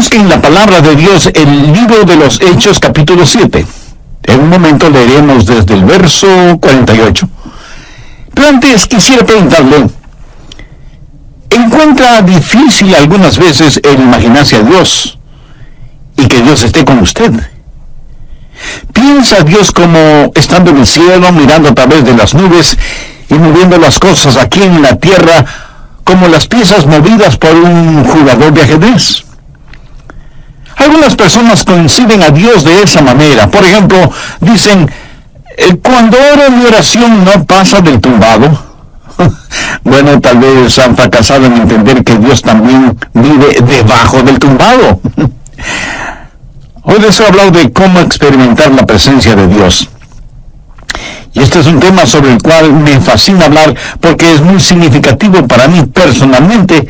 Busquen la palabra de Dios, el libro de los Hechos, capítulo 7. En un momento leeremos desde el verso 48. Pero antes quisiera preguntarle, ¿encuentra difícil algunas veces el imaginarse a Dios y que Dios esté con usted? ¿Piensa a Dios como estando en el cielo, mirando a través de las nubes y moviendo las cosas aquí en la tierra como las piezas movidas por un jugador de ajedrez? Algunas personas conciben a Dios de esa manera. Por ejemplo, dicen, cuando oro mi oración no pasa del tumbado. Bueno, tal vez han fracasado en entender que Dios también vive debajo del tumbado. Hoy les he hablado de cómo experimentar la presencia de Dios. Y este es un tema sobre el cual me fascina hablar porque es muy significativo para mí personalmente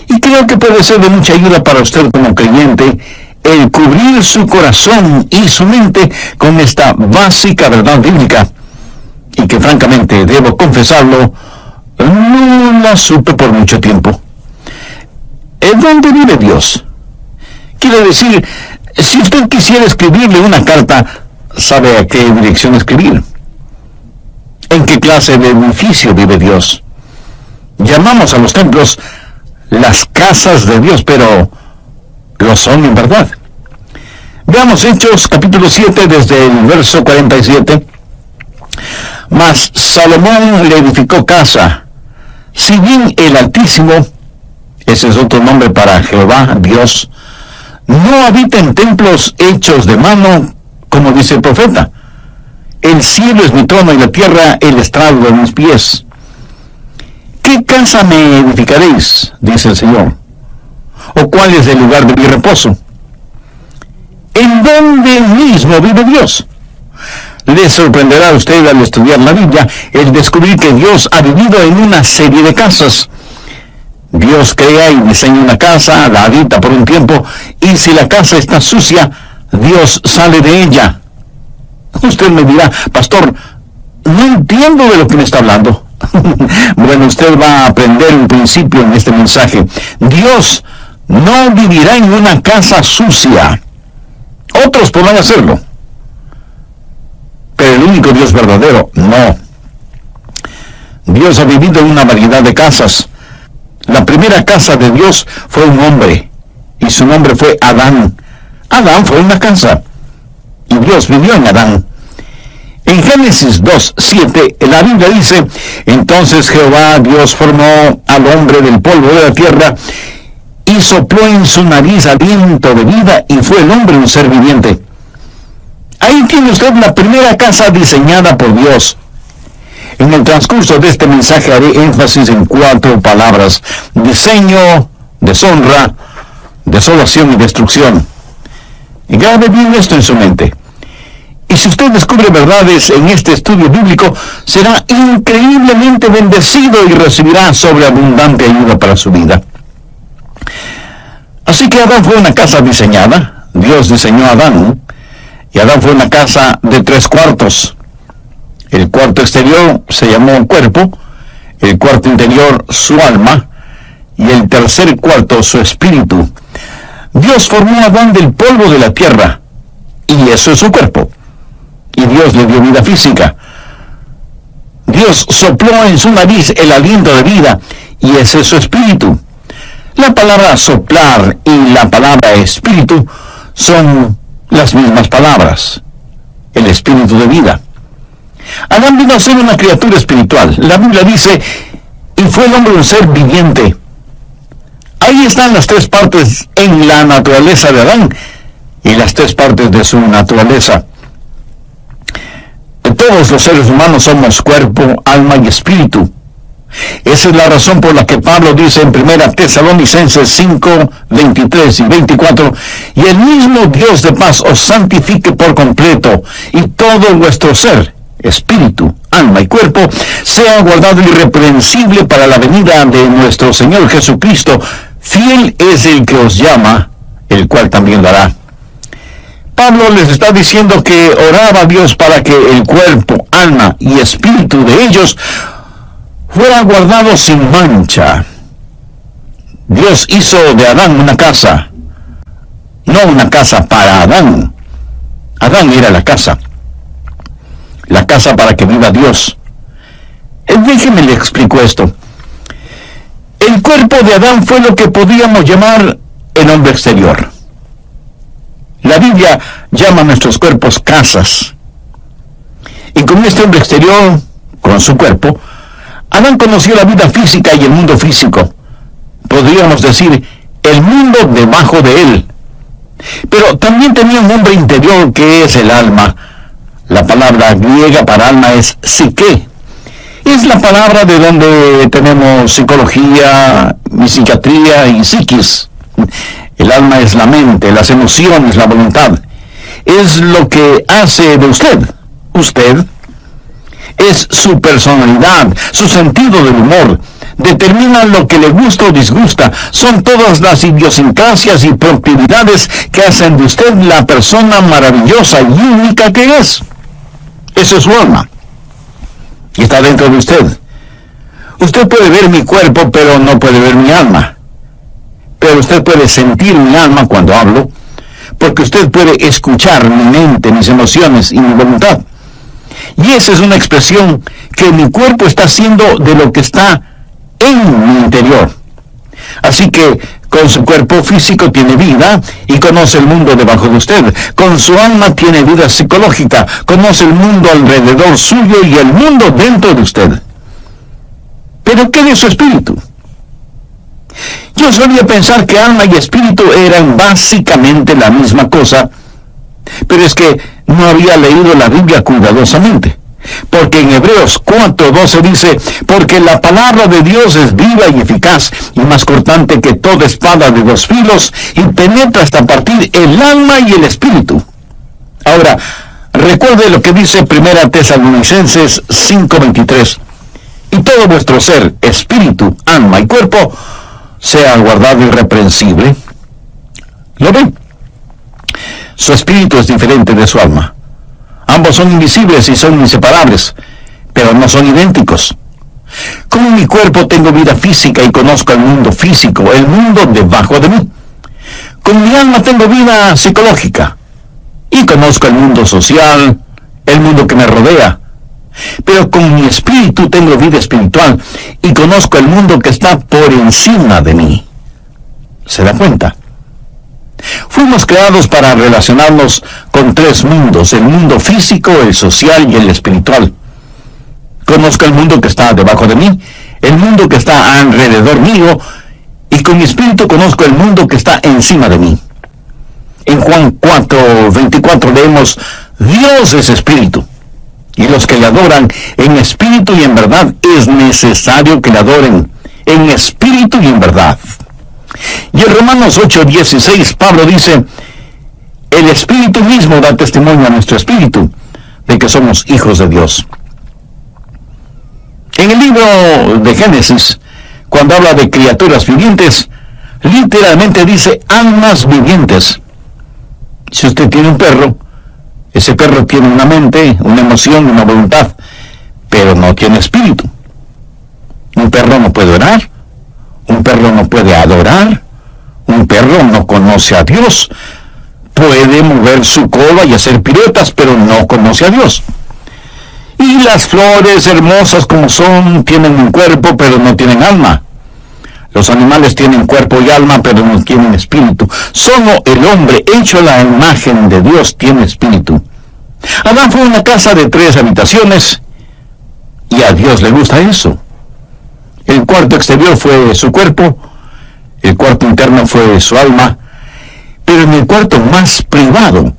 y creo que puede ser de mucha ayuda para usted como creyente el cubrir su corazón y su mente con esta básica verdad bíblica y que francamente, debo confesarlo, no la supe por mucho tiempo. ¿Dónde vive Dios? Quiere decir, si usted quisiera escribirle una carta, ¿sabe a qué dirección escribir? ¿En qué clase de edificio vive Dios? Llamamos a los templos las casas de Dios, pero lo son en verdad. Veamos Hechos capítulo 7 desde el verso 47. Mas Salomón le edificó casa, si bien el Altísimo, ese es otro nombre para Jehová, Dios, no habita en templos hechos de mano, como dice el profeta. El cielo es mi trono y la tierra el estrado de mis pies. ¿Qué casa me edificaréis? Dice el Señor. ¿O cuál es el lugar de mi reposo? ¿En dónde mismo vive Dios? Le sorprenderá a usted al estudiar la Biblia el descubrir que Dios ha vivido en una serie de casas. Dios crea y diseña una casa, la habita por un tiempo, y si la casa está sucia, Dios sale de ella. Usted me dirá, pastor, no entiendo de lo que me está hablando. Bueno, usted va a aprender un principio en este mensaje. Dios no vivirá en una casa sucia. Otros podrán hacerlo, pero el único Dios verdadero, no. Dios ha vivido en una variedad de casas. La primera casa de Dios fue un hombre, y su nombre fue Adán. Adán fue una casa, y Dios vivió en Adán. En Génesis 2:7, la Biblia dice, entonces Jehová Dios formó al hombre del polvo de la tierra, y sopló en su nariz aliento de vida, y fue el hombre un ser viviente. Ahí tiene usted la primera casa diseñada por Dios. En el transcurso de este mensaje haré énfasis en 4 palabras: diseño, deshonra, desolación y destrucción. Y grabe bien esto en su mente. Y si usted descubre verdades en este estudio bíblico, será increíblemente bendecido y recibirá sobreabundante ayuda para su vida. Así que Adán fue una casa diseñada. Dios diseñó a Adán, y Adán fue una casa de 3 cuartos. El cuarto exterior se llamó cuerpo, el cuarto interior su alma, y el tercer cuarto su espíritu. Dios formó a Adán del polvo de la tierra, y eso es su cuerpo. Y Dios le dio vida física. Dios sopló en su nariz el aliento de vida, y ese es su espíritu. La palabra soplar y la palabra espíritu son las mismas palabras, el espíritu de vida. Adán vino a ser una criatura espiritual. La Biblia dice, y fue el hombre un ser viviente. Ahí están las 3 partes en la naturaleza de Adán y las 3 partes de su naturaleza. Todos los seres humanos somos cuerpo, alma y espíritu. Esa es la razón por la que Pablo dice en 1 Tesalonicenses 5, 23 y 24, y el mismo Dios de paz os santifique por completo, y todo vuestro ser, espíritu, alma y cuerpo, sea guardado irreprensible para la venida de nuestro Señor Jesucristo. Fiel es el que os llama, el cual también lo hará. Pablo les está diciendo que oraba a Dios para que el cuerpo, alma y espíritu de ellos fuera guardado sin mancha. Dios hizo de Adán una casa, no una casa para Adán. Adán era la casa para que viva Dios. Déjeme le explico esto. El cuerpo de Adán fue lo que podríamos llamar el hombre exterior. La Biblia llama a nuestros cuerpos casas. Y con este hombre exterior, con su cuerpo, Adán conoció la vida física y el mundo físico. Podríamos decir, el mundo debajo de él. Pero también tenía un hombre interior que es el alma. La palabra griega para alma es psique. Es la palabra de donde tenemos psicología, psiquiatría y psiquis. El alma es la mente, las emociones, la voluntad. Es lo que hace de usted. Usted es su personalidad, su sentido del humor. Determina lo que le gusta o disgusta. Son todas las idiosincrasias y proclividades que hacen de usted la persona maravillosa y única que es. Eso es su alma. Y está dentro de usted. Usted puede ver mi cuerpo, pero no puede ver mi alma. Pero usted puede sentir mi alma cuando hablo, porque usted puede escuchar mi mente, mis emociones y mi voluntad. Y esa es una expresión que mi cuerpo está haciendo de lo que está en mi interior. Así que con su cuerpo físico tiene vida y conoce el mundo debajo de usted. Con su alma tiene vida psicológica, conoce el mundo alrededor suyo y el mundo dentro de usted. ¿Pero qué de su espíritu? Yo solía pensar que alma y espíritu eran básicamente la misma cosa, pero es que no había leído la Biblia cuidadosamente. Porque en Hebreos 4:12 dice, porque la palabra de Dios es viva y eficaz, y más cortante que toda espada de dos filos, y penetra hasta partir el alma y el espíritu. Ahora, recuerde lo que dice 1 Tesalonicenses 5:23, y todo vuestro ser, espíritu, alma y cuerpo, sea guardado irreprensible. ¿Lo ven? Su espíritu es diferente de su alma. Ambos son invisibles y son inseparables, pero no son idénticos. Como en mi cuerpo tengo vida física y conozco el mundo físico, el mundo debajo de mí. Con mi alma tengo vida psicológica y conozco el mundo social, el mundo que me rodea. Pero con mi espíritu tengo vida espiritual y conozco el mundo que está por encima de mí. ¿Se da cuenta? Fuimos creados para relacionarnos con tres mundos, el mundo físico, el social y el espiritual. Conozco el mundo que está debajo de mí, el mundo que está alrededor mío, y con mi espíritu conozco el mundo que está encima de mí. En Juan 4:24 leemos, Dios es espíritu, y los que le adoran en espíritu y en verdad es necesario que le adoren en espíritu y en verdad. Y en Romanos 8:16 Pablo dice, el espíritu mismo da testimonio a nuestro espíritu de que somos hijos de Dios. En el libro de Génesis, cuando habla de criaturas vivientes, literalmente dice almas vivientes. Si usted tiene un perro, ese perro tiene una mente, una emoción, una voluntad, pero no tiene espíritu. Un perro no puede orar, un perro no puede adorar, un perro no conoce a Dios. Puede mover su cola y hacer piruetas, pero no conoce a Dios. Y las flores, hermosas como son, tienen un cuerpo, pero no tienen alma. Los animales tienen cuerpo y alma, pero no tienen espíritu. Solo el hombre, hecho a la imagen de Dios, tiene espíritu. Adán fue una casa de 3 habitaciones, y a Dios le gusta eso. El cuarto exterior fue su cuerpo, el cuarto interno fue su alma, pero en el cuarto más privado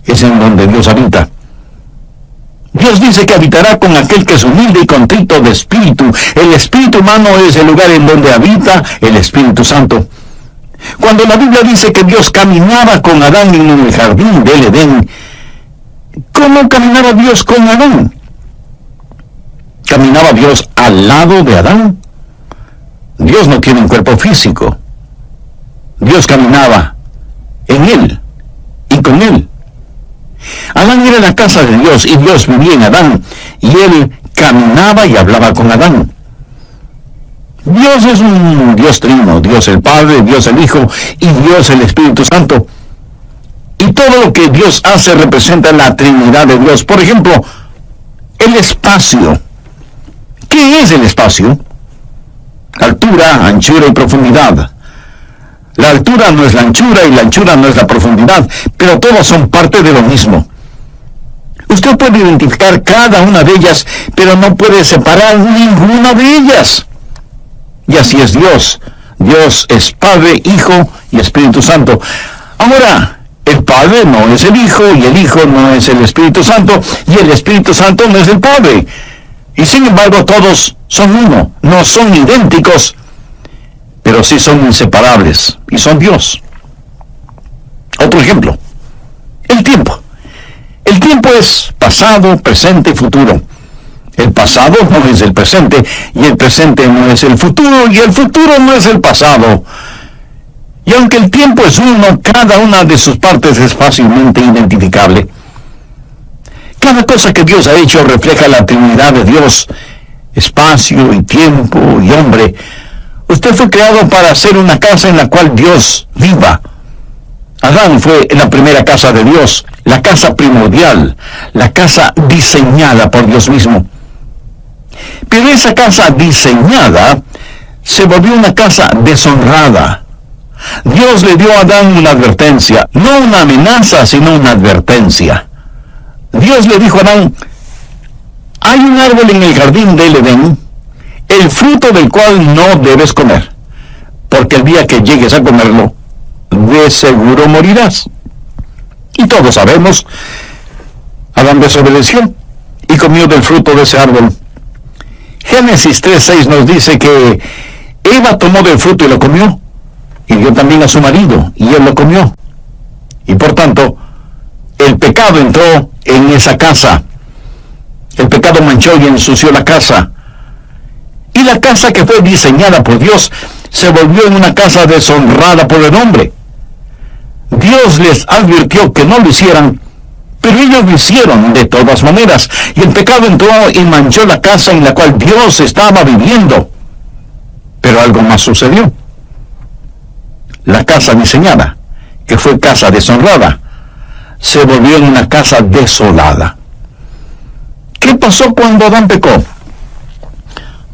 es en donde Dios habita. Dios dice que habitará con aquel que es humilde y contrito de espíritu. El espíritu humano es el lugar en donde habita el Espíritu Santo. Cuando la Biblia dice que Dios caminaba con Adán en el jardín del Edén, ¿cómo caminaba Dios con Adán? ¿Caminaba Dios al lado de Adán? Dios no tiene un cuerpo físico. Dios caminaba en él y con él. Adán era la casa de Dios y Dios vivía en Adán, y él caminaba y hablaba con Adán. Dios es un Dios trino, Dios el Padre, Dios el Hijo y Dios el Espíritu Santo. todo lo que Dios hace representa la Trinidad de Dios. Por ejemplo, el espacio. ¿Qué es el espacio? Altura, anchura y profundidad. La altura no es la anchura y la anchura no es la profundidad, pero todas son parte de lo mismo. Usted puede identificar cada una de ellas, pero no puede separar ninguna de ellas. Y así es Dios. Dios es Padre, Hijo y Espíritu Santo. Ahora, el Padre no es el Hijo, y el Hijo no es el Espíritu Santo, y el Espíritu Santo no es el Padre. Y sin embargo, todos son uno, no son idénticos, pero sí son inseparables, y son Dios. Otro ejemplo, el tiempo. El tiempo es pasado, presente y futuro. El pasado no es el presente, y el presente no es el futuro, y el futuro no es el pasado. Y aunque el tiempo es uno, cada una de sus partes es fácilmente identificable. Cada cosa que Dios ha hecho refleja la Trinidad de Dios, espacio y tiempo y hombre. Usted fue creado para hacer una casa en la cual Dios viva. Adán fue la primera casa de Dios, la casa primordial, la casa diseñada por Dios mismo. Pero esa casa diseñada se volvió una casa deshonrada. Dios le dio a Adán una advertencia, no una amenaza, sino una advertencia. Dios le dijo a Adán: hay un árbol en el jardín del Edén, el fruto del cual no debes comer, porque el día que llegues a comerlo, de seguro morirás. Y todos sabemos, Adán desobedeció y comió del fruto de ese árbol. Génesis 3:6 nos dice que Eva tomó del fruto y lo comió, y dio también a su marido, y él lo comió. Y por tanto, el pecado entró en esa casa. El pecado manchó y ensució la casa. Y la casa que fue diseñada por Dios se volvió en una casa deshonrada por el hombre. Dios les advirtió que no lo hicieran, pero ellos lo hicieron de todas maneras. Y el pecado entró y manchó la casa en la cual Dios estaba viviendo. Pero algo más sucedió. La casa diseñada, que fue casa deshonrada, se volvió en una casa desolada. ¿Qué pasó cuando Adán pecó?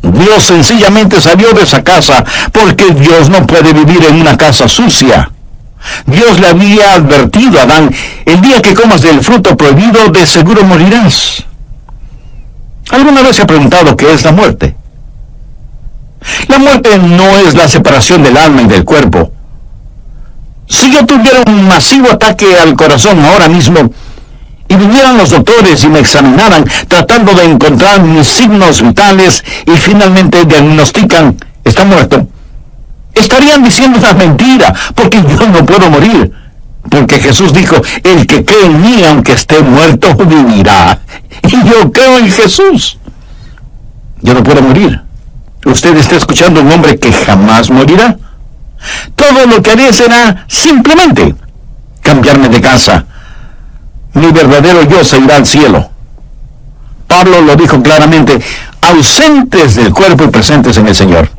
Dios sencillamente salió de esa casa, porque Dios no puede vivir en una casa sucia. Dios le había advertido a Adán: el día que comas del fruto prohibido, de seguro morirás. ¿Alguna vez se ha preguntado qué es la muerte? La muerte no es la separación del alma y del cuerpo. Si yo tuviera un masivo ataque al corazón ahora mismo, y vinieran los doctores y me examinaran tratando de encontrar mis signos vitales y finalmente diagnostican: está muerto, estarían diciendo una mentira, porque yo no puedo morir. Porque Jesús dijo: el que cree en mí, aunque esté muerto, vivirá. Y yo creo en Jesús. Yo no puedo morir. Usted está escuchando a un hombre que jamás morirá. Todo lo que haré será simplemente cambiarme de casa. Mi verdadero yo se irá al cielo. Pablo lo dijo claramente: ausentes del cuerpo y presentes en el Señor.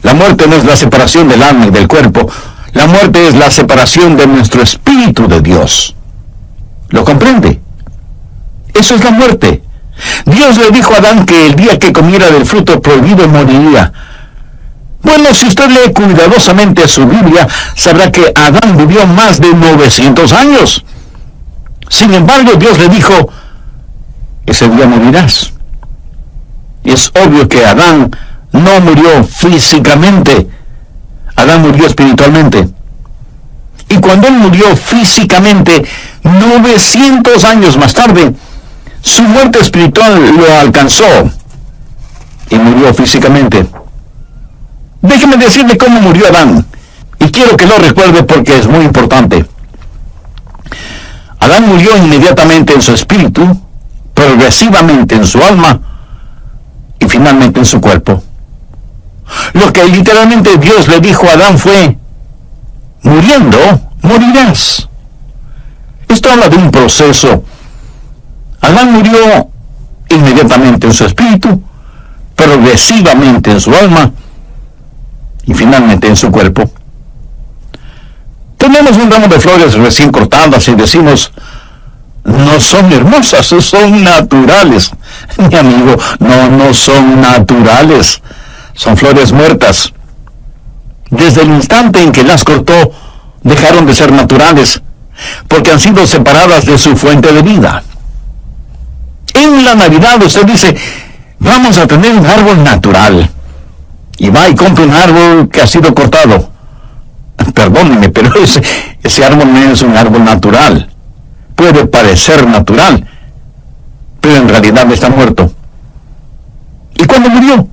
La muerte no es la separación del alma y del cuerpo. La muerte es la separación de nuestro espíritu de Dios. ¿Lo comprende? Eso es la muerte. Dios le dijo a Adán que el día que comiera del fruto prohibido moriría. Bueno, si usted lee cuidadosamente su Biblia, sabrá que Adán vivió más de 900 años. Sin embargo, Dios le dijo: ese día morirás. Y es obvio que Adán no murió físicamente. Adán murió espiritualmente. Y cuando él murió físicamente, 900 años más tarde, su muerte espiritual lo alcanzó y murió físicamente. Déjeme decirle cómo murió Adán, y quiero que lo recuerde porque es muy importante. Adán murió inmediatamente en su espíritu, progresivamente en su alma y finalmente en su cuerpo. Lo que literalmente Dios le dijo a Adán fue: muriendo, morirás. Esto habla de un proceso. Adán murió inmediatamente en su espíritu, progresivamente en su alma y finalmente en su cuerpo. Vemos un ramo de flores recién cortadas y decimos, no son hermosas, son naturales. Mi amigo, no son naturales. Son flores muertas. Desde el instante en que las cortó, dejaron de ser naturales, porque han sido separadas de su fuente de vida. En la Navidad usted dice, vamos a tener un árbol natural. Y va y compra un árbol que ha sido cortado. Perdónenme, pero ese árbol no es un árbol natural. Puede parecer natural, pero en realidad está muerto. ¿Y cuándo murió?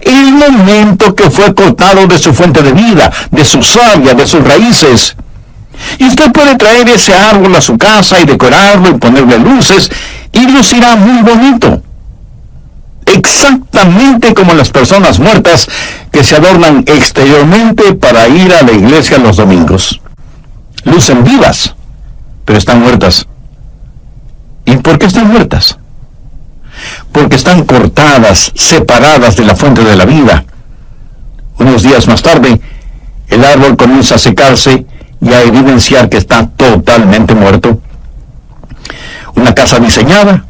El momento que fue cortado de su fuente de vida, de su savia, de sus raíces. Y usted puede traer ese árbol a su casa y decorarlo y ponerle luces, y lucirá muy bonito. Exactamente como las personas muertas que se adornan exteriormente para ir a la iglesia los domingos. Lucen vivas, pero están muertas. ¿Y por qué están muertas? Porque están cortadas, separadas de la fuente de la vida. Unos días más tarde, el árbol comienza a secarse y a evidenciar que está totalmente muerto. Una casa diseñada,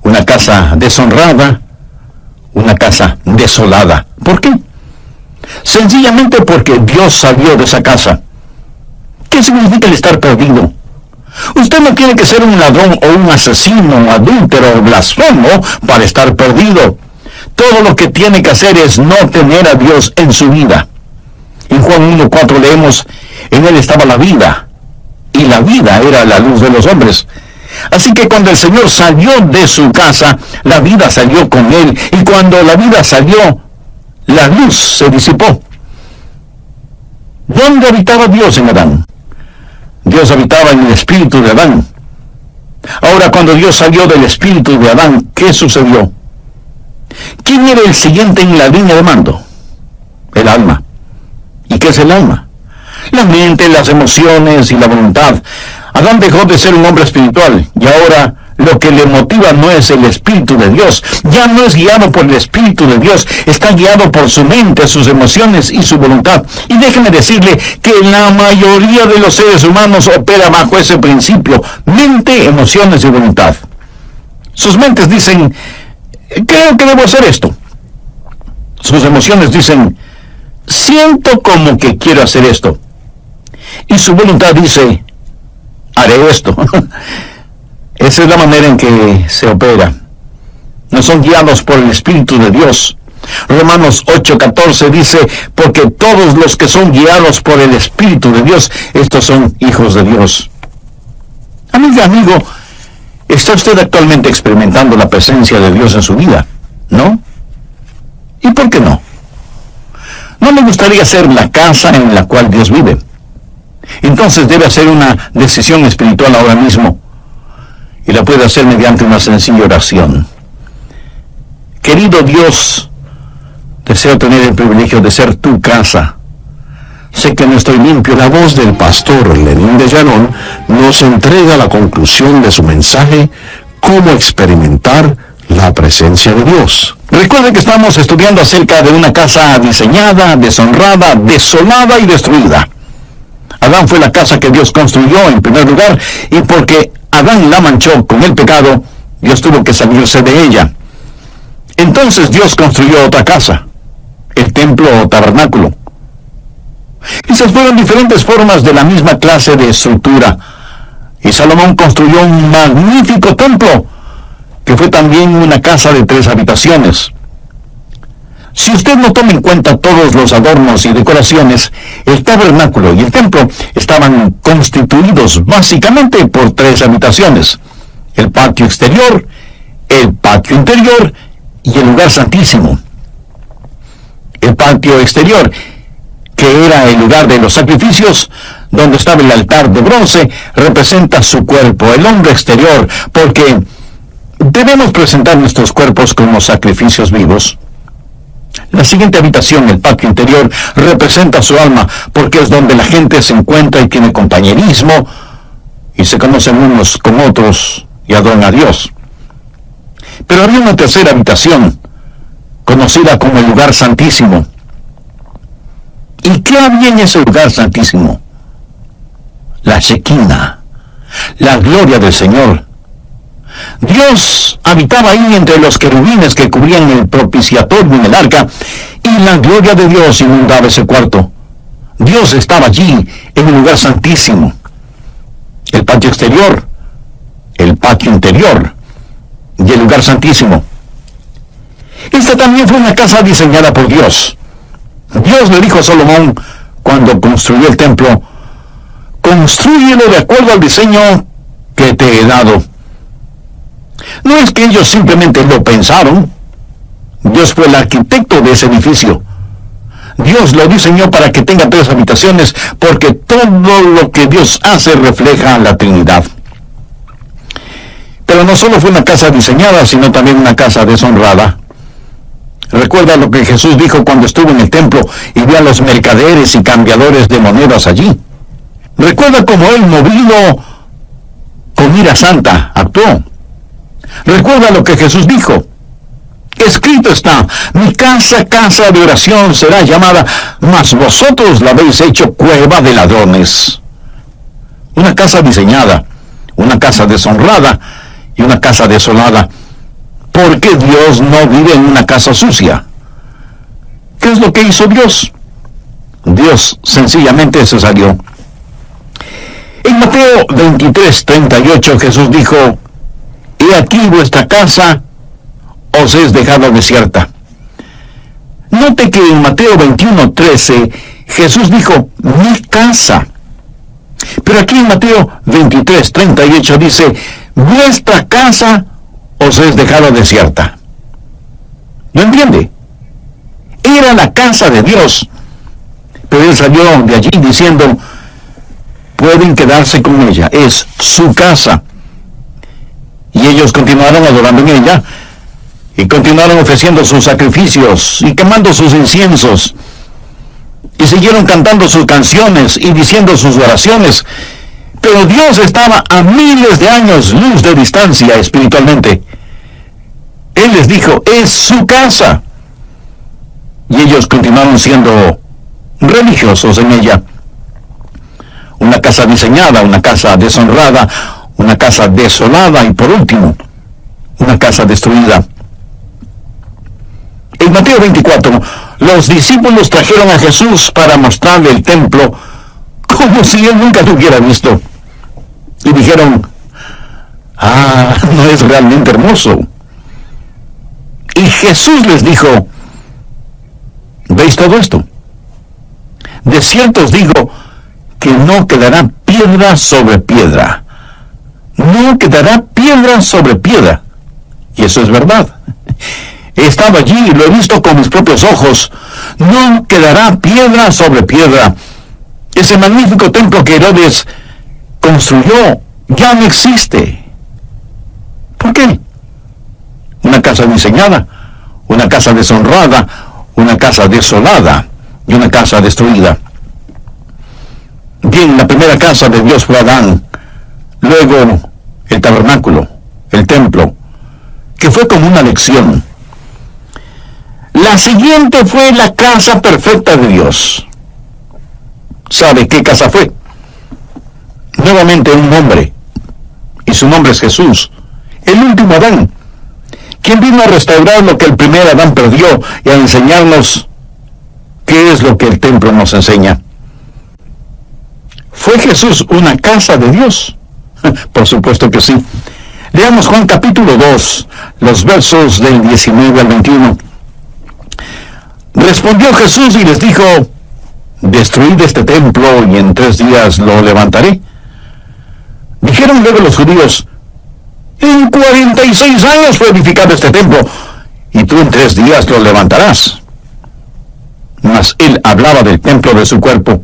una casa deshonrada, una casa desolada. ¿Por qué? Sencillamente porque Dios salió de esa casa. ¿Qué significa el estar perdido? Usted no tiene que ser un ladrón o un asesino, un adúltero o blasfemo para estar perdido. Todo lo que tiene que hacer es no tener a Dios en su vida. En Juan 1:4 leemos, en él estaba la vida, y la vida era la luz de los hombres. Así que cuando el Señor salió de su casa, la vida salió con él, y cuando la vida salió, la luz se disipó. ¿Dónde habitaba Dios en Adán? Dios habitaba en el espíritu de Adán. Ahora, cuando Dios salió del espíritu de Adán, ¿qué sucedió? ¿Quién era el siguiente en la línea de mando? El alma. ¿Y qué es el alma? La mente, las emociones y la voluntad. Adán dejó de ser un hombre espiritual, y ahora lo que le motiva no es el Espíritu de Dios. Ya no es guiado por el Espíritu de Dios, está guiado por su mente, sus emociones y su voluntad. Y déjeme decirle que la mayoría de los seres humanos opera bajo ese principio: mente, emociones y voluntad. Sus mentes dicen, creo que debo hacer esto. Sus emociones dicen, siento como que quiero hacer esto. Y su voluntad dice, haré esto. Esa es la manera en que se opera. No son guiados por el Espíritu de Dios. Romanos 8:14 dice, porque todos los que son guiados por el Espíritu de Dios, estos son hijos de Dios. Amiga, amigo, ¿está usted actualmente experimentando la presencia de Dios en su vida? ¿No? ¿Y por qué no? ¿No le gustaría ser la casa en la cual Dios vive? Entonces debe hacer una decisión espiritual ahora mismo, y la puede hacer mediante una sencilla oración. Querido Dios, deseo tener el privilegio de ser tu casa. Sé que no estoy limpio. La voz del pastor Lenín de Llanón nos entrega la conclusión de su mensaje, cómo experimentar la presencia de Dios. Recuerde que estamos estudiando acerca de una casa diseñada, deshonrada, desolada y destruida. Adán fue la casa que Dios construyó en primer lugar, y porque Adán la manchó con el pecado, Dios tuvo que salirse de ella. Entonces Dios construyó otra casa, el templo o tabernáculo. Esas fueron diferentes formas de la misma clase de estructura. Y Salomón construyó un magnífico templo, que fue también una casa de 3 habitaciones. Si usted no toma en cuenta todos los adornos y decoraciones, el tabernáculo y el templo estaban constituidos básicamente por 3 habitaciones: el patio exterior, el patio interior y el lugar santísimo. El patio exterior, que era el lugar de los sacrificios, donde estaba el altar de bronce, representa su cuerpo, el hombre exterior, porque debemos presentar nuestros cuerpos como sacrificios vivos. La siguiente habitación, el patio interior, representa su alma, porque es donde la gente se encuentra y tiene compañerismo, y se conocen unos con otros y adoran a Dios. Pero había una tercera habitación, conocida como el lugar santísimo. ¿Y qué había en ese lugar santísimo? la Shekinah, la gloria del Señor. Dios habitaba ahí entre los querubines que cubrían el propiciatorio en el arca, y la gloria de Dios inundaba ese cuarto. Dios estaba allí en el lugar santísimo, el patio exterior, el patio interior y el lugar santísimo. Esta también fue una casa diseñada por Dios. Dios le dijo a Salomón cuando construyó el templo: «Constrúyelo de acuerdo al diseño que te he dado». No es que ellos simplemente lo pensaron. Dios fue el arquitecto de ese edificio. Dios lo diseñó para que tenga 3 habitaciones, porque todo lo que Dios hace refleja a la Trinidad. Pero no solo fue una casa diseñada, sino también una casa deshonrada. Recuerda lo que Jesús dijo cuando estuvo en el templo y vio a los mercaderes y cambiadores de monedas allí. Recuerda cómo él, movido con ira santa, actuó. Recuerda lo que Jesús dijo: «Escrito está, mi casa, casa de oración será llamada, mas vosotros la habéis hecho cueva de ladrones». Una casa diseñada, una casa deshonrada y una casa desolada, porque Dios no vive en una casa sucia. ¿Qué es lo que hizo Dios? Dios sencillamente se salió. En Mateo 23:38 Jesús dijo: «He aquí vuestra casa os es dejada desierta». Note que en Mateo 21:13 Jesús dijo: «mi casa». Pero aquí en Mateo 23:38 dice: «vuestra casa os es dejada desierta». ¿No entiende? Era la casa de Dios, pero él salió de allí diciendo: «pueden quedarse con ella, es su casa». Y ellos continuaron adorando en ella, y continuaron ofreciendo sus sacrificios y quemando sus inciensos, y siguieron cantando sus canciones y diciendo sus oraciones. Pero Dios estaba a miles de años luz de distancia espiritualmente. Él les dijo: «es su casa». Y ellos continuaron siendo religiosos en ella. Una casa diseñada, una casa deshonrada, una casa desolada y por último, una casa destruida. En Mateo 24, los discípulos trajeron a Jesús para mostrarle el templo como si él nunca lo hubiera visto. Y dijeron: «ah, no es realmente hermoso». Y Jesús les dijo: «¿veis todo esto? De cierto os digo que no quedará piedra sobre piedra. No quedará piedra sobre piedra». Y eso es verdad. He estado allí y lo he visto con mis propios ojos. No quedará piedra sobre piedra. Ese magnífico templo que Herodes construyó ya no existe. ¿Por qué? Una casa diseñada, una casa deshonrada, una casa desolada y una casa destruida. Bien, la primera casa de Dios fue Adán, luego el tabernáculo, el templo, que fue como una lección. La siguiente fue la casa perfecta de Dios. ¿Sabe qué casa fue? Nuevamente un hombre, y su nombre es Jesús, el último Adán, quien vino a restaurar lo que el primer Adán perdió y a enseñarnos qué es lo que el templo nos enseña. ¿Fue Jesús una casa de Dios? Por supuesto que sí. Leamos Juan capítulo 2, los versos del 19 al 21. Respondió Jesús y les dijo: «destruid este templo y en 3 días lo levantaré». Dijeron luego los judíos: «en 46 años fue edificado este templo, y tú en 3 días lo levantarás». Mas él hablaba del templo de su cuerpo.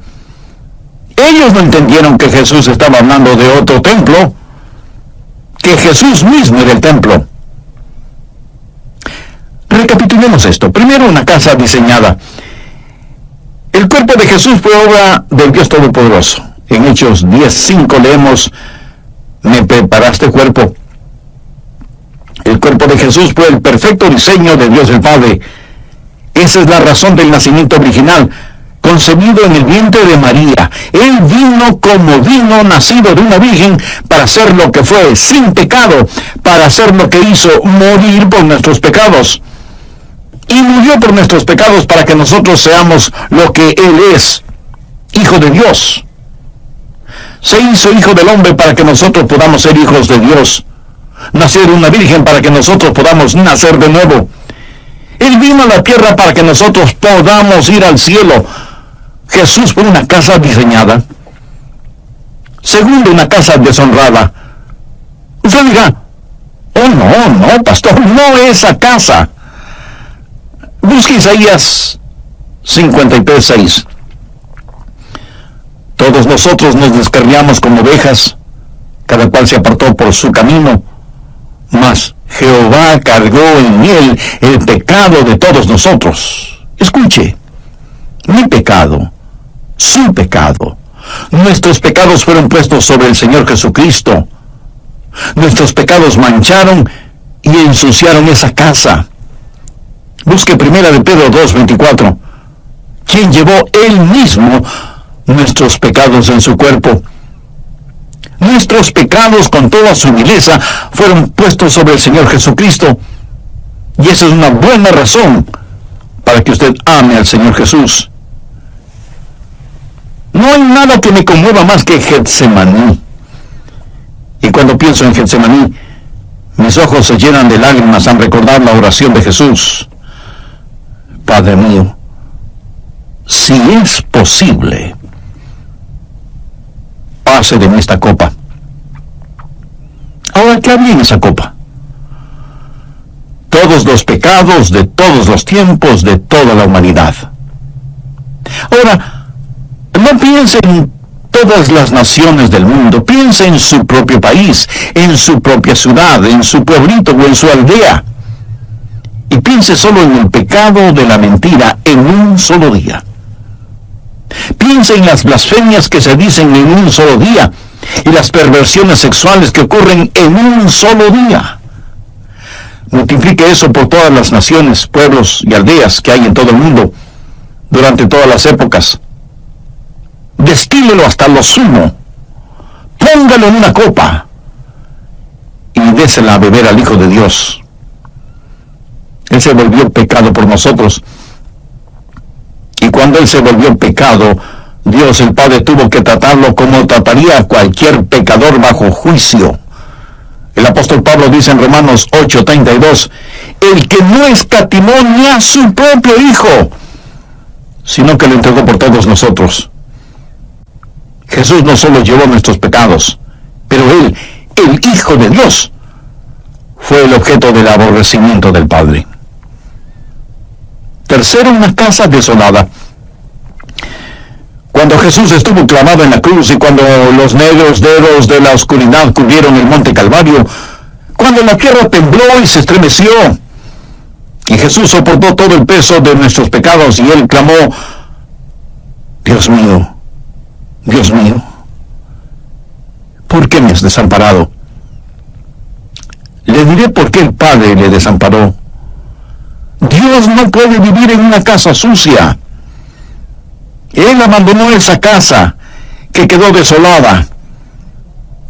Ellos no entendieron que Jesús estaba hablando de otro templo, que Jesús mismo era el templo. Recapitulemos esto. Primero, una casa diseñada. El cuerpo de Jesús fue obra del Dios Todopoderoso. En Hechos 10:5 leemos: «me preparaste cuerpo». El cuerpo de Jesús fue el perfecto diseño de Dios el Padre. Esa es la razón del nacimiento original, concebido en el vientre de María. Él vino como vino, nacido de una virgen, para ser lo que fue, sin pecado, para hacer lo que hizo, morir por nuestros pecados. Y murió por nuestros pecados para que nosotros seamos lo que Él es, Hijo de Dios. Se hizo Hijo del Hombre para que nosotros podamos ser hijos de Dios. Nació de una virgen para que nosotros podamos nacer de nuevo. Él vino a la tierra para que nosotros podamos ir al cielo. Jesús fue una casa diseñada. Segundo, una casa deshonrada. Usted dirá, oh no, pastor, no esa casa. Busque Isaías 53:6. Todos nosotros nos descarriamos como ovejas, cada cual se apartó por su camino, mas Jehová cargó en él el pecado de todos nosotros. Escuche, mi pecado, su pecado, nuestros pecados fueron puestos sobre el Señor Jesucristo. Nuestros pecados mancharon y ensuciaron esa casa. Busque 1 de Pedro 2:24, quien llevó él mismo nuestros pecados en su cuerpo. Nuestros pecados con toda su vileza fueron puestos sobre el Señor Jesucristo. Y esa es una buena razón para que usted ame al Señor Jesús. No hay nada que me conmueva más que Getsemaní. Y cuando pienso en Getsemaní, mis ojos se llenan de lágrimas al recordar la oración de Jesús. Padre mío, si es posible, pase de mí esta copa. Ahora, ¿qué había en esa copa? Todos los pecados de todos los tiempos de toda la humanidad. Ahora, no piense en todas las naciones del mundo, piense en su propio país, en su propia ciudad, en su pueblito o en su aldea. Y piense solo en el pecado de la mentira en un solo día. Piense en las blasfemias que se dicen en un solo día y las perversiones sexuales que ocurren en un solo día. Multiplique eso por todas las naciones, pueblos y aldeas que hay en todo el mundo durante todas las épocas. Destílelo hasta lo sumo. Póngalo en una copa y désela a beber al Hijo de Dios. Él se volvió pecado por nosotros. Y cuando Él se volvió pecado, Dios el Padre tuvo que tratarlo como trataría a cualquier pecador bajo juicio. El apóstol Pablo dice en Romanos 8:32, el que no escatimó ni a su propio Hijo, sino que lo entregó por todos nosotros. Jesús no solo llevó nuestros pecados, pero Él, el Hijo de Dios, fue el objeto del aborrecimiento del Padre. Tercero, una casa desolada. Cuando Jesús estuvo clavado en la cruz y cuando los negros dedos de la oscuridad cubrieron el monte Calvario, cuando la tierra tembló y se estremeció, y Jesús soportó todo el peso de nuestros pecados, y Él clamó, Dios mío, ¿por qué me has desamparado? Le diré por qué el Padre le desamparó. Dios no puede vivir en una casa sucia. Él abandonó esa casa que quedó desolada.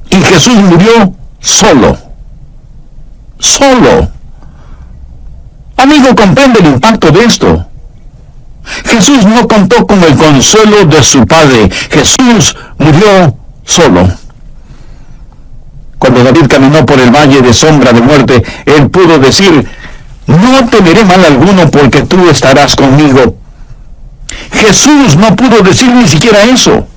Y Jesús murió solo. Solo. Amigo, comprende el impacto de esto. Jesús no contó con el consuelo de su Padre. Jesús murió solo. Cuando David caminó por el valle de sombra de muerte, él pudo decir, no temeré mal alguno porque tú estarás conmigo. Jesús no pudo decir ni siquiera eso.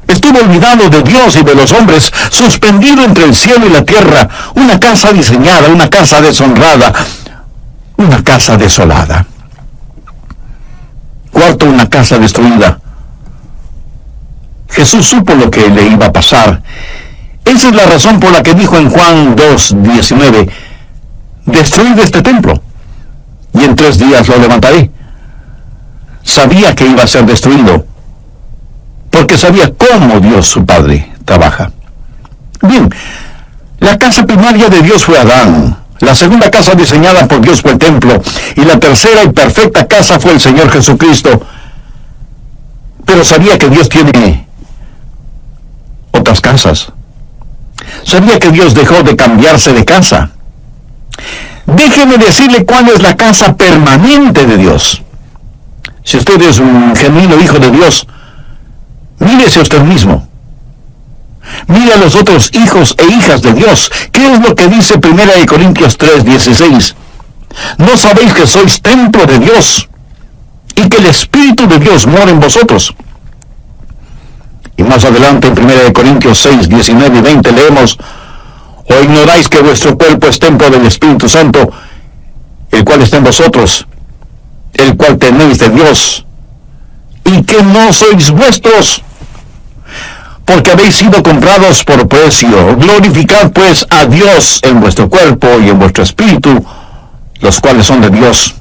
Estuvo olvidado de Dios y de los hombres, suspendido entre el cielo y la tierra, una casa diseñada, una casa deshonrada, una casa desolada. Cuarto, una casa destruida. Jesús supo lo que le iba a pasar. Esa es la razón por la que dijo en Juan 2:19, destruid este templo, y en 3 días lo levantaré. Sabía que iba a ser destruido, porque sabía cómo Dios su Padre trabaja. Bien, la casa primaria de Dios fue Adán, la segunda casa diseñada por Dios fue el templo, y la tercera y perfecta casa fue el Señor Jesucristo. Pero sabía que Dios tiene otras casas. Sabía que Dios dejó de cambiarse de casa. Déjeme decirle cuál es la casa permanente de Dios. Si usted es un genuino hijo de Dios, mírese a usted mismo. Mire a los otros hijos e hijas de Dios. ¿Qué es lo que dice 1 Corintios 3:16? ¿No sabéis que sois templo de Dios y que el Espíritu de Dios mora en vosotros? Y más adelante en 1 Corintios 6:19 y 20 leemos: ¿O ignoráis que vuestro cuerpo es templo del Espíritu Santo, el cual está en vosotros, el cual tenéis de Dios, y que no sois vuestros? Porque habéis sido comprados por precio. Glorificad pues a Dios en vuestro cuerpo y en vuestro espíritu, los cuales son de Dios.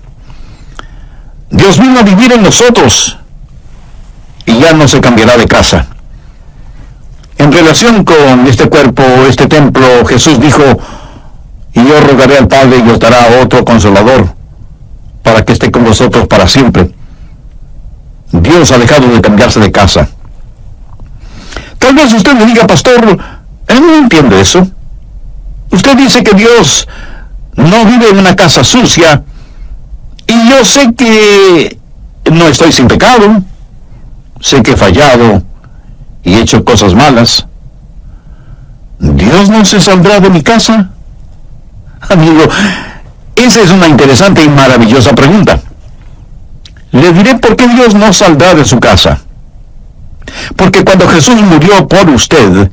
Dios vino a vivir en nosotros y ya no se cambiará de casa. En relación con este cuerpo, este templo, Jesús dijo: y yo rogaré al Padre y os dará otro Consolador, para que esté con vosotros para siempre. Dios ha dejado de cambiarse de casa. Tal vez usted me diga: pastor, no entiendo eso. Usted dice que Dios no vive en una casa sucia, y yo sé que no estoy sin pecado, sé que he fallado y he hecho cosas malas. ¿Dios no se saldrá de mi casa? Amigo, esa es una interesante y maravillosa pregunta. Le diré por qué Dios no saldrá de su casa. Porque cuando Jesús murió por usted,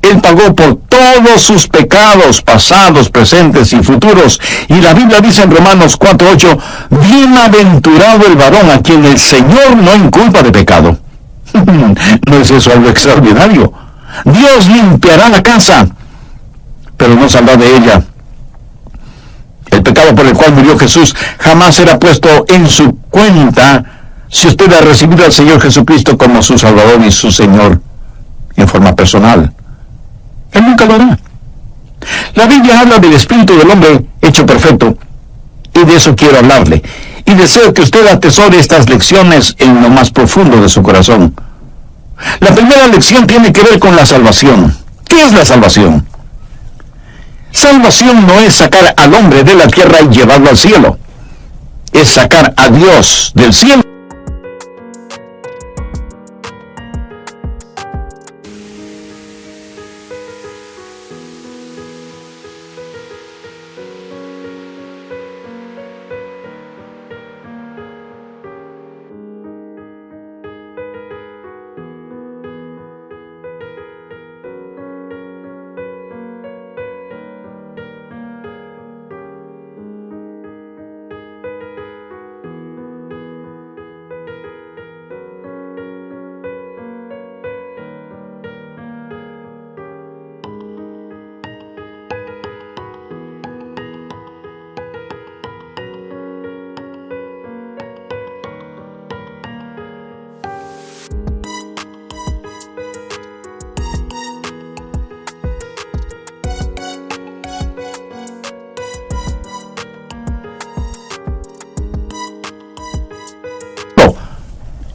Él pagó por todos sus pecados pasados, presentes y futuros. Y la Biblia dice en Romanos 4:8: bienaventurado el varón a quien el Señor no inculpa de pecado. ¿No es eso algo extraordinario? Dios limpiará la casa, pero no saldrá de ella. El pecado por el cual murió Jesús jamás será puesto en su cuenta si usted ha recibido al Señor Jesucristo como su Salvador y su Señor en forma personal. Él nunca lo hará. La Biblia habla del espíritu del hombre hecho perfecto, y de eso quiero hablarle. Y deseo que usted atesore estas lecciones en lo más profundo de su corazón. La primera lección tiene que ver con la salvación. ¿Qué es la salvación? Salvación no es sacar al hombre de la tierra y llevarlo al cielo. Es sacar a Dios del cielo.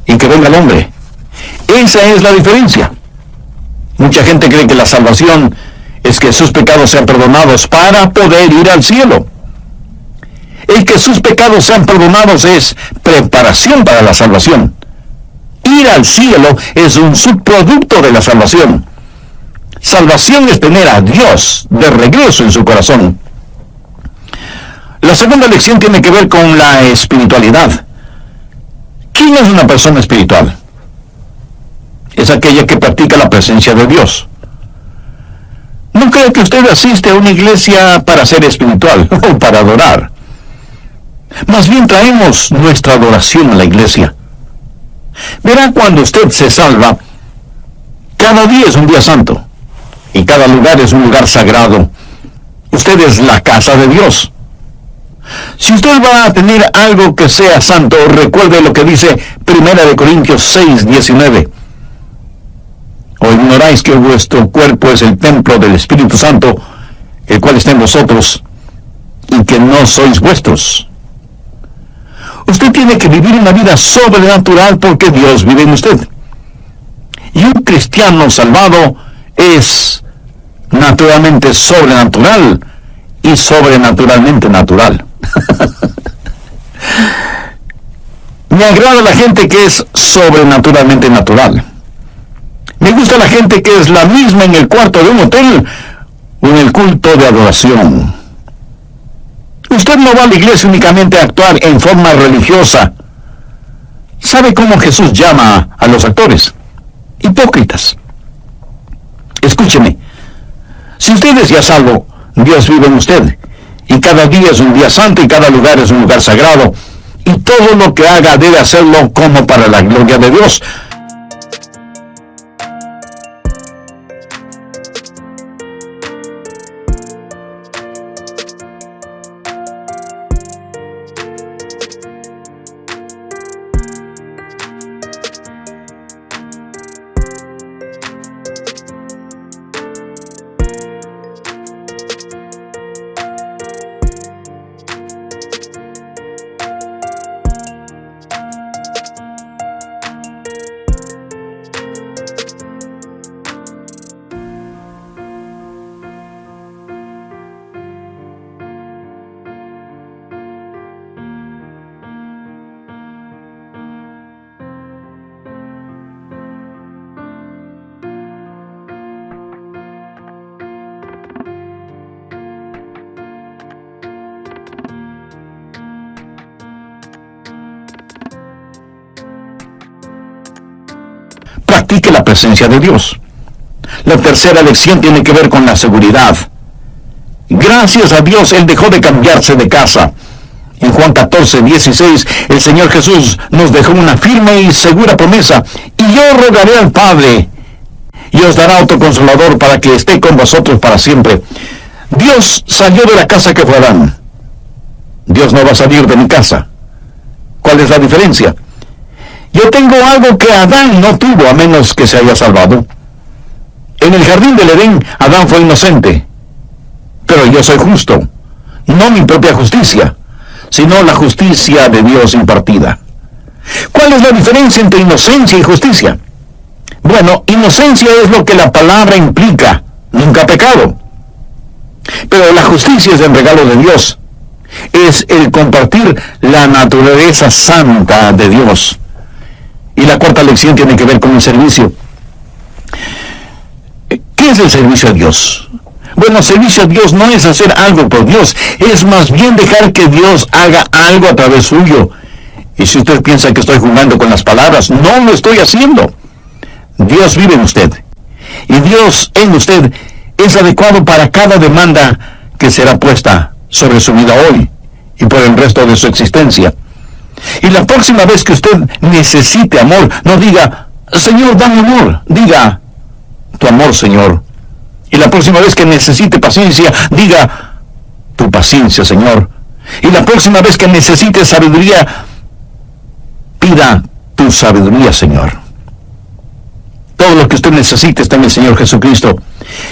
Y que venga el hombre. Esa es la diferencia. Mucha gente cree que la salvación es que sus pecados sean perdonados para poder ir al cielo. El que sus pecados sean perdonados es preparación para la salvación. Ir al cielo es un subproducto de la salvación. Salvación es tener a Dios de regreso en su corazón. La segunda lección tiene que ver con la espiritualidad. ¿Quién es una persona espiritual? Es aquella que practica la presencia de Dios. No creo que usted asiste a una iglesia para ser espiritual o para adorar. Más bien traemos nuestra adoración a la iglesia. Verá, cuando usted se salva, cada día es un día santo y cada lugar es un lugar sagrado. Usted es la casa de Dios. Si usted va a tener algo que sea santo, recuerde lo que dice 1 Corintios 6:19. ¿O ignoráis que vuestro cuerpo es el templo del Espíritu Santo, el cual está en vosotros, y que no sois vuestros? Usted tiene que vivir una vida sobrenatural porque Dios vive en usted. Y un cristiano salvado es naturalmente sobrenatural y sobrenaturalmente natural. Me agrada la gente que es sobrenaturalmente natural. Me gusta la gente que es la misma en el cuarto de un hotel o en el culto de adoración. Usted no va a la iglesia únicamente a actuar en forma religiosa. ¿Sabe cómo Jesús llama a los actores? Hipócritas. Escúcheme. Si usted es ya salvo, Dios vive en usted. Y cada día es un día santo y cada lugar es un lugar sagrado. Y todo lo que haga debe hacerlo como para la gloria de Dios. Practique la presencia de Dios. La tercera lección tiene que ver con la seguridad. Gracias a Dios, Él dejó de cambiarse de casa. En Juan 14:16, el Señor Jesús nos dejó una firme y segura promesa. Y yo rogaré al Padre, y os dará otro consolador para que esté con vosotros para siempre. Dios salió de la casa que fue Adán. Dios no va a salir de mi casa. ¿Cuál es la diferencia? Yo tengo algo que Adán no tuvo, a menos que se haya salvado. En el jardín del Edén, Adán fue inocente. Pero yo soy justo. No mi propia justicia, sino la justicia de Dios impartida. ¿Cuál es la diferencia entre inocencia y justicia? Bueno, inocencia es lo que la palabra implica, nunca pecado. Pero la justicia es el regalo de Dios. Es el compartir la naturaleza santa de Dios. Y la cuarta lección tiene que ver con el servicio. ¿Qué es el servicio a Dios? Bueno, servicio a Dios no es hacer algo por Dios, es más bien dejar que Dios haga algo a través suyo. Y si usted piensa que estoy jugando con las palabras, no lo estoy haciendo. Dios vive en usted. Y Dios en usted es adecuado para cada demanda que será puesta sobre su vida hoy y por el resto de su existencia. Y la próxima vez que usted necesite amor, no diga, Señor, dame amor. Diga, tu amor, Señor. Y la próxima vez que necesite paciencia, diga, tu paciencia, Señor. Y la próxima vez que necesite sabiduría, pida tu sabiduría, Señor. Todo lo que usted necesite está en el Señor Jesucristo.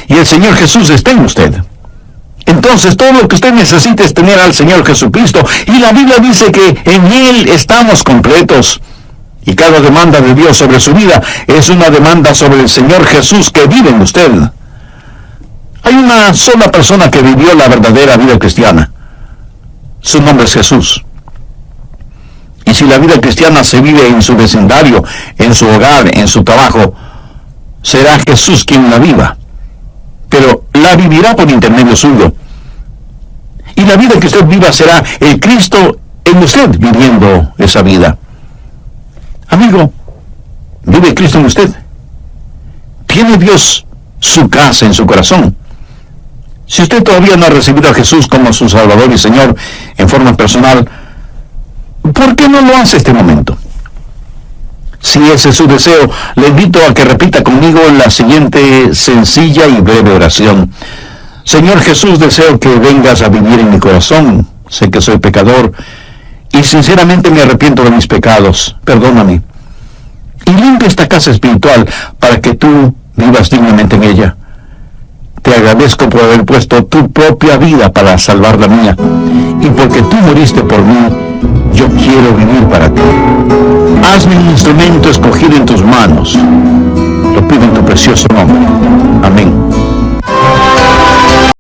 Y el Señor Jesús está en usted. Entonces todo lo que usted necesita es tener al Señor Jesucristo. Y la Biblia dice que en Él estamos completos. Y cada demanda de Dios sobre su vida es una demanda sobre el Señor Jesús que vive en usted. Hay una sola persona que vivió la verdadera vida cristiana. Su nombre es Jesús. Y si la vida cristiana se vive en su vecindario, en su hogar, en su trabajo, será Jesús quien la viva. Pero la vivirá por intermedio suyo. Y la vida que usted viva será el Cristo en usted viviendo esa vida. Amigo, ¿vive Cristo en usted? ¿Tiene Dios su casa en su corazón? Si usted todavía no ha recibido a Jesús como su Salvador y Señor en forma personal, ¿por qué no lo hace este momento? Si ese es su deseo, le invito a que repita conmigo la siguiente sencilla y breve oración. Señor Jesús, deseo que vengas a vivir en mi corazón. Sé que soy pecador y sinceramente me arrepiento de mis pecados. Perdóname. Y limpia esta casa espiritual para que tú vivas dignamente en ella. Te agradezco por haber puesto tu propia vida para salvar la mía. Y porque tú moriste por mí, yo yo quiero vivir para ti. Hazme un instrumento escogido en tus manos. Lo pido en tu precioso nombre.